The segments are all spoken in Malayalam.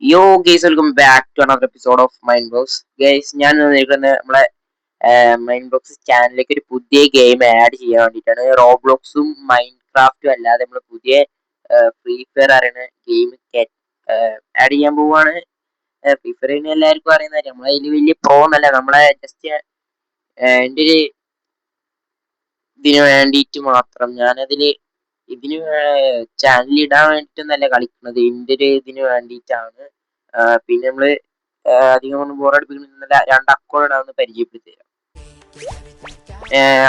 യോ guys, welcome back to another episode of Mind Box. Guys, ഞാൻ നിൽക്കുന്ന നമ്മളെ മൈൻഡ് ബോക്സ് ചാനലിലേക്ക് ഒരു പുതിയ ഗെയിം ആഡ് ചെയ്യാൻ വേണ്ടിയിട്ടാണ്. റോബ്ലോക്സും മൈൻഡ് ക്രാഫ്റ്റും അല്ലാതെ നമ്മൾ പുതിയ ഫ്രീ ഫയർ അറിയുന്ന ഗെയിം ആഡ് ചെയ്യാൻ പോവാണ്. ഫ്രീ ഫയർ എല്ലാവർക്കും അറിയുന്ന നമ്മളെ അതിൽ വലിയ പ്രോ എന്നല്ല, നമ്മളെ ജസ്റ്റ് എൻ്റെ ഒരു ഇതിന് വേണ്ടിയിട്ട് മാത്രം ഞാനതില് ഇതിന് ചാനൽ ഇടാൻ വേണ്ടിയിട്ടൊന്നല്ല കളിക്കുന്നത്, എൻ്റെ ഒരു ഇതിന് വേണ്ടിയിട്ടാണ്. പിന്നെ നമ്മള് അധികം ഒന്നും ബോറടിപ്പിക്കുന്നില്ല, രണ്ട് അക്കൗണ്ട് ഇടാമെന്ന് പരിചയപ്പെടുത്തി തരാം.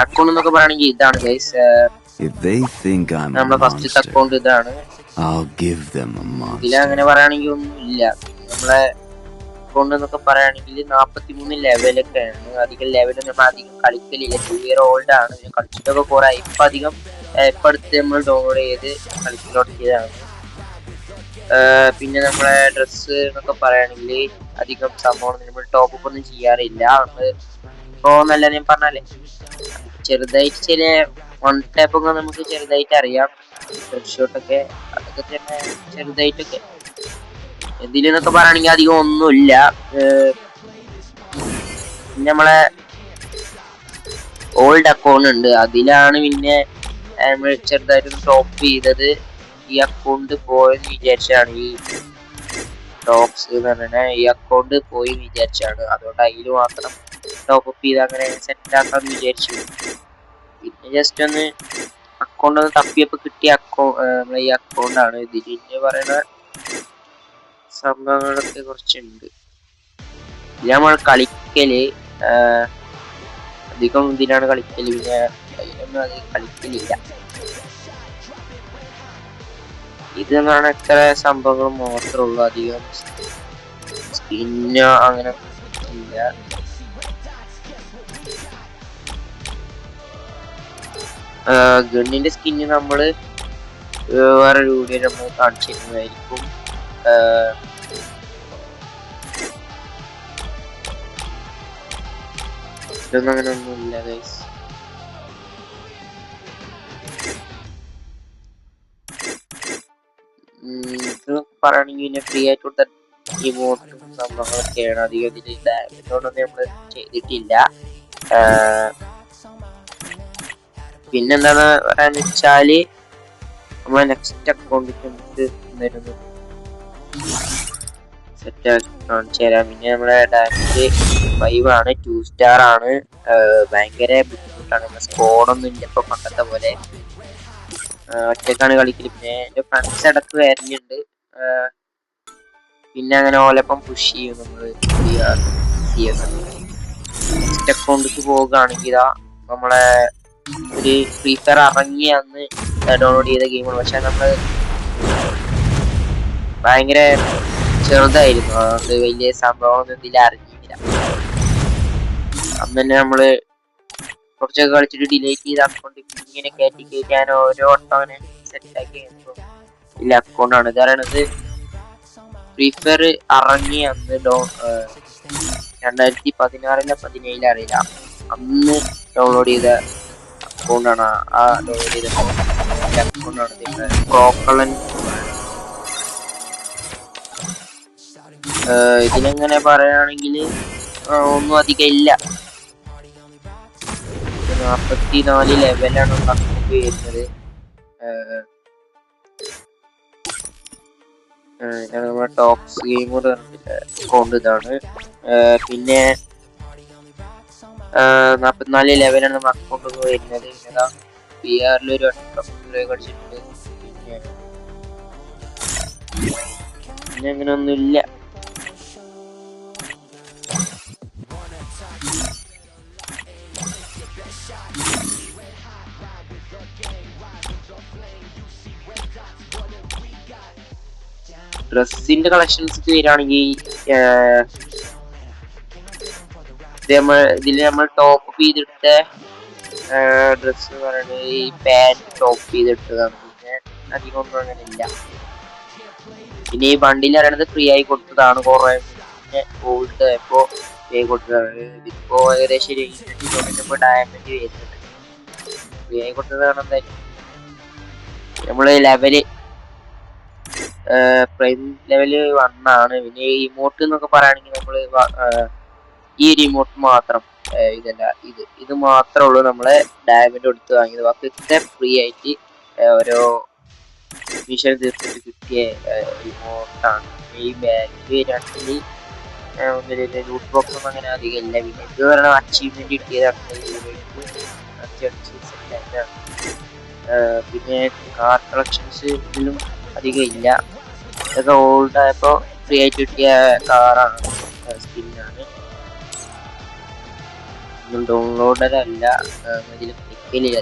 അക്കൗണ്ട് എന്നൊക്കെ പറയുകയാണെങ്കിൽ ഇതാണ് ഗൈസ്. നമ്മളെ ഫസ്റ്റത്തെ അക്കൗണ്ട് ഇതാണ്. ഇതിലങ്ങനെ പറയുകയാണെങ്കിൽ ഒന്നും ഇല്ല. നമ്മളെ അക്കൗണ്ട് എന്നൊക്കെ പറയുകയാണെങ്കിൽ 43 ലെവലൊക്കെയാണ്. അധികം ലെവലൊന്നും നമ്മൾ അധികം കളിക്കലില്ല. 2 ഇയർ ഓൾഡ് ആണ്. കളിച്ചിട്ടൊക്കെ കുറെ ഇപ്പൊ അധികം ഇപ്പൊ അടുത്ത് നമ്മൾ ഡൗൺലോഡ് ചെയ്ത് കളിച്ചു തുടങ്ങിയതാണ്. പിന്നെ നമ്മളെ ഡ്രസ്സ് എന്നൊക്കെ പറയുകയാണെങ്കിൽ അധികം സംഭവം നമ്മൾ ടോപ്പ് അപ്പ് ഒന്നും ചെയ്യാറില്ല. നമ്മള് ഇപ്പോ നല്ല ഞാൻ പറഞ്ഞാലേ ചെറുതായിട്ട് ചില വൺ ടാപ്പൊക്കെ നമുക്ക് ചെറുതായിട്ട് അറിയാം. ഹെഡ്ഷോട്ടൊക്കെ അതൊക്കെ തന്നെ ചെറുതായിട്ടൊക്കെ. ഇതിലെന്നൊക്കെ പറയുകയാണെങ്കിൽ അധികം ഒന്നുമില്ല. പിന്നെ നമ്മളെ ഓൾഡ് അക്കൗണ്ട് ഉണ്ട്, അതിലാണ് പിന്നെ നമ്മൾ ചെറുതായിട്ടൊന്ന് ടോപ്പ് ചെയ്തത്. ഈ അക്കൗണ്ട് പോയെന്ന് വിചാരിച്ചാണ്, ഈ ടോപ്സ് എന്ന് പറഞ്ഞ ഈ അക്കൗണ്ട് പോയി വിചാരിച്ചാണ്. അതുകൊണ്ട് അതിൽ മാത്രം ടോപ്പ് അപ്പ് ചെയ്ത് അങ്ങനെ സെറ്റ് ആക്കാന്ന് വിചാരിച്ചു. പിന്നെ ജസ്റ്റ് ഒന്ന് അക്കൗണ്ട് ഒന്ന് തപ്പിയപ്പോൾ കിട്ടിയ നമ്മളെ ഈ അക്കൗണ്ടാണ്. ഇതിന് പറയുന്ന സംഭവങ്ങളൊക്കെ കുറച്ചുണ്ട്. ഇത് നമ്മൾ കളിക്കല് അധികം ഇതിലാണ് കളിക്കല്. പിന്നെ അതിലൊന്നും അധികം കളിക്കലില്ല. ഇതെന്നാണ് ഇത്ര സംഭവങ്ങൾ മാത്രമേ ഉള്ളൂ. അധികം സ്കിന്നോ അങ്ങനെ ഇല്ല. ഗണ്ണിന്റെ സ്കിന്ന് നമ്മള് വേറെ വീഡിയോ നമ്മൾ കാണിച്ചിരുന്നതായിരിക്കും. ഇതൊന്നും അങ്ങനെ ഒന്നുമില്ല ഗൈസ്. ഇത് പറയുകയാണെങ്കിൽ പിന്നെ ഫ്രീ ആയിട്ട് കൊടുത്ത ഇമോട്ടും സംഭവങ്ങളൊക്കെയാണ്. അധികം ഇതിൽ ഡാമേജോടൊന്നും നമ്മൾ ചെയ്തിട്ടില്ല. പിന്നെന്താന്ന് പറയാന്ന് വെച്ചാല് നമ്മളെ നെക്സ്റ്റ് അക്കൗണ്ടിൽ നമുക്ക് എന്തായിരുന്നു സെറ്റ് ആക്കി കാണിച്ചു തരാം. പിന്നെ നമ്മുടെ ഡാമേജ് 5 ആണ്, 2 സ്റ്റാർ ആണ്. ഭയങ്കര ബുദ്ധിമുട്ടാണ്. സ്കോഡൊന്നും ഇല്ല ഇപ്പൊ പണ്ടത്തെ പോലെ. ഒറ്റക്കാണ് കളിക്കല്. പിന്നെ എന്റെ ഫ്രണ്ട്സ് ഇടക്ക് വരുന്നുണ്ട്. പിന്നെ അങ്ങനെ ഓലപ്പം പുഷ് ചെയ്യും നമ്മള്. നെക്സ്റ്റ് അക്കൗണ്ടിലേക്ക് പോവുകയാണെങ്കിൽ ഇതാ നമ്മളെ ഒരു ഫ്രീ ഫയർ ഇറങ്ങി അന്ന് ഡൗൺലോഡ് ചെയ്ത ഗെയിമാണ്. പക്ഷെ നമ്മള് ഭയങ്കര ചെറുതായിരുന്നു, അതുകൊണ്ട് വലിയ സംഭവം ഇതിൽ അറിഞ്ഞില്ല. അന്ന് തന്നെ നമ്മള് കുറച്ചൊക്കെ കളിച്ചിട്ട് ഡിലീറ്റ് ചെയ്ത അക്കൗണ്ട് ഇങ്ങനെ കയറ്റി ഞാൻ ഓരോ വട്ടം അങ്ങനെ സെറ്റാക്കി ഇല്ല അക്കൗണ്ടാണ്. ഇത് പറയണത് ഫ്രീ ഫയർ ഇറങ്ങി അന്ന് 2016 17 അറിയില്ല, അന്ന് ഡൗൺലോഡ് ചെയ്ത അക്കൗണ്ടാണ്. ആ ഡൗൺലോഡ് ചെയ്ത അക്കൗണ്ടാണ് പ്രോക്കളൻ. ഇതിനെങ്ങനെ പറയുകയാണെങ്കിൽ ഒന്നും അധികം ഇല്ല. 44 ലെവലാണ് അക്കൗണ്ട് വരുന്നത്. നമ്മുടെ ടോപ്സ് ഗെയിം അക്കൗണ്ട് ഇതാണ്. പിന്നെ 44 ലെവലാണ് നമ്മുടെ അക്കൗണ്ട് വരുന്നത്. പിന്നെ പി ആറിൽ ഒരു കളിച്ചിട്ടുണ്ട്. പിന്നെ അങ്ങനെ ഒന്നുമില്ല. ഡ്രസ്സിന്റെ കളക്ഷൻസ് വരികയാണെങ്കിൽ ഇതിൽ നമ്മൾ ടോപ്പ് ചെയ്തെടുത്ത ഡ്രസ് എന്ന് പറയുന്നത് ഈ പാന്റ് ടോപ്പ് ചെയ്തെടുത്തതാണ്. പിന്നെ അധികം ഒന്നും അങ്ങനെ ഇല്ല. പിന്നെ ഈ ബണ്ടിൽ അറിയണത് ഫ്രീ ആയി കൊടുത്തതാണ്. കുറെ പിന്നെ ഗോൾഡ് ആയപ്പോ ഫ്രീ ആയി കൊടുത്തതാണ്. ഇതിപ്പോ ഏകദേശം 20 ഡയമണ്ട് വരുന്നുണ്ട്. ഫ്രീ ആയി കൊടുത്തതാണ്. എന്തായാലും നമ്മള് ലെവല് പ്രൈം ലെവല് 1 ആണ്. പിന്നെ ഇമോട്ട് എന്നൊക്കെ പറയുകയാണെങ്കിൽ നമ്മൾ ഈ ഒരു ഇമോട്ട് മാത്രം ഇതല്ല ഇത് മാത്രമേ ഉള്ളൂ നമ്മളെ ഡയമണ്ട് കൊടുത്ത് വാങ്ങിയത്. ബാക്കിയൊക്കെ ഫ്രീ ആയിട്ട് ഓരോ മിഷൻ തീർത്തിട്ട് കിട്ടിയ ഇമോട്ടാണ്. ഈ ബാങ്ക് വരികയാണെങ്കിൽ ലൂട്ട് ബോക്സ് ഒന്നും അങ്ങനെ അധികം ഇല്ല. പിന്നെ ഇത് പറയുന്നത് അച്ചീവ്മെന്റ് കിട്ടിയതാണ്. പിന്നെ കാർ കളക്ഷൻസ് ഇതിലും അധികം ഇല്ല. ഇതൊക്കെ ഓൾഡ് ആയപ്പോൾ ഫ്രീ ആയിട്ട് കിട്ടിയ കാറാണ്, സ്കിന്നാണ്. ഡൗൺലോഡല്ല, ഇതിൽ ക്ലിക്കില്ല.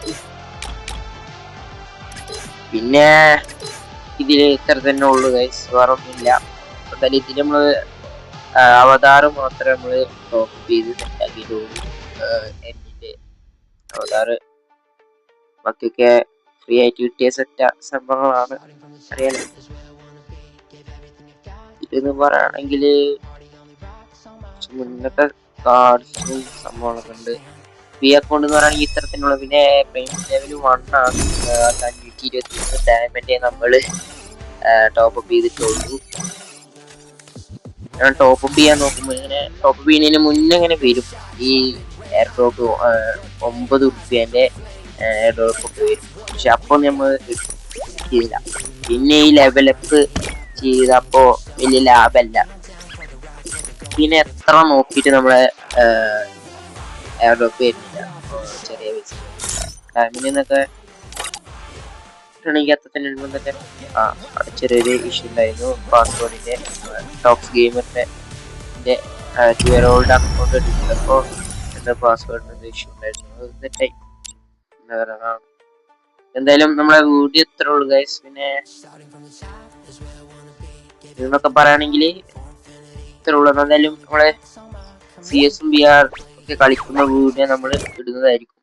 പിന്നെ ഇതില് ഇത്ര തന്നെ ഉള്ളു ഗൈസ്, വേറെ ഒന്നുമില്ല. എന്തായാലും ഇതിൽ നമ്മള് അവതാർ മാത്രമേ നമ്മള് ടോപ്പ് ചെയ്ത് സെറ്റാക്കിയിട്ടുള്ളൂ. എന്നിന്റെ അവതാർ ബാക്കിയൊക്കെ ഫ്രീ ആയിട്ട് കിട്ടിയ സംഭവങ്ങളാണ്. അറിയാലോ, ഇതെന്ന് പറയുകയാണെങ്കിൽ മുന്നത്തെ കാർഡ്സും സംഭവങ്ങളൊക്കെ ഉണ്ട്. പി അക്കൗണ്ട് എന്ന് പറയുകയാണെങ്കിൽ ഇത്തരത്തിലുള്ള. പിന്നെ പ്രൈം ലെവൽ 1 ആണ്. 523 ഡയമണ്ട് നമ്മൾ ടോപ്പ് അപ്പ് ചെയ്തിട്ടുള്ളൂ. ഞാൻ ടോപ്പ് അപ്പ് ചെയ്യാൻ നോക്കുമ്പോൾ ഇങ്ങനെ ടോപ്പ് അപ്പ് ചെയ്യുന്നതിന് മുന്നേ ഇങ്ങനെ വരും ഈ എയർ ഡ്രോപ്പ് 9 റുപ്യന്റെ എയർ ഡ്രോപ്പ് ഒക്കെ വരും. പക്ഷെ അപ്പോൾ നമ്മൾ ചെയ്തില്ല. പിന്നെ ഈ ലെവലപ്പ് ചെയ്തപ്പോ വലിയ ലാഭമല്ല. പിന്നെ എത്ര നോക്കിയിട്ട് നമ്മളെ എയർ ഡ്രോപ്പ് വരുന്നില്ല. ചെറിയ പൈസ ഡാമിൽ നിന്നൊക്കെ അത്രത്തന്നെ ചെറിയൊരു ഇഷ്യൂ ഉണ്ടായിരുന്നു. പാസ്വേഡിന്റെ ടോക്സ് ഗെയിമറിന്റെ 12-year-old അക്കൗണ്ട് എടുത്തപ്പോൾ എന്റെ പാസ്വേഡിന് ഇഷ്യൂ ഉണ്ടായിരുന്നു. തെറ്റായി. എന്താ പറയുക, എന്തായാലും നമ്മളെ വീഡിയോ ഇത്ര ഉള്ളു ഗൈസ്. പിന്നെ ഇതെന്നൊക്കെ പറയുകയാണെങ്കിൽ ഇത്ര ഉള്ളു. എന്തായാലും നമ്മളെ CS ഉം VR ഒക്കെ കളിക്കുന്ന വീഡിയോ നമ്മൾ ഇടുന്നതായിരിക്കും.